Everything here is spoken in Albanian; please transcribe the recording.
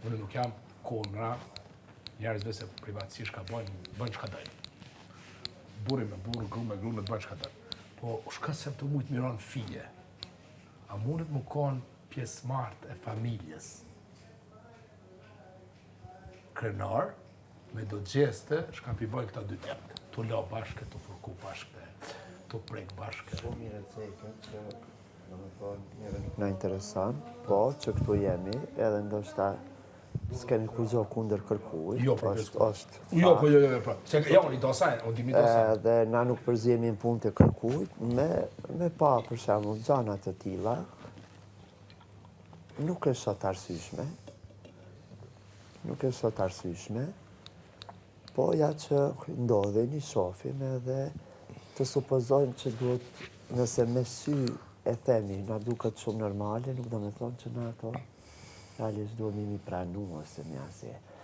Unë nuk jam kontra njerëzve se privatësisht ka bën çka dojnë. Burri me burr, gru me gru, në të bën çka dojnë. Po, shka se të mujtë miron fije. A mundet më konë pjesëmarrë e familjes? Krenar, me do gjeste, shka pibojnë këta dy tjetë. Tu la bashke, tu fërku bashke, tu prek bashke. Po mire ceke që, në me thonë, njëre nuk na interesan, po që këtu jemi, edhe ndoshta s'kemi kur gjo kunder kërkuj. Jo, është jo, pra. Se ja, unë i dosaj, unë dimi dosaj. Edhe na nuk përzjemi në punë të kërkujt, me pa, për shembull, gjanat të tilla, nuk është sot arsyeshme. Nuk është sot arsyeshme, po ja që ndodhin i shohim edhe të supozojmë që duhet, nëse me sy e themi, na duket shumë normale, nuk do me thonë që na ato realisht duhet mi pranu ose mi asje.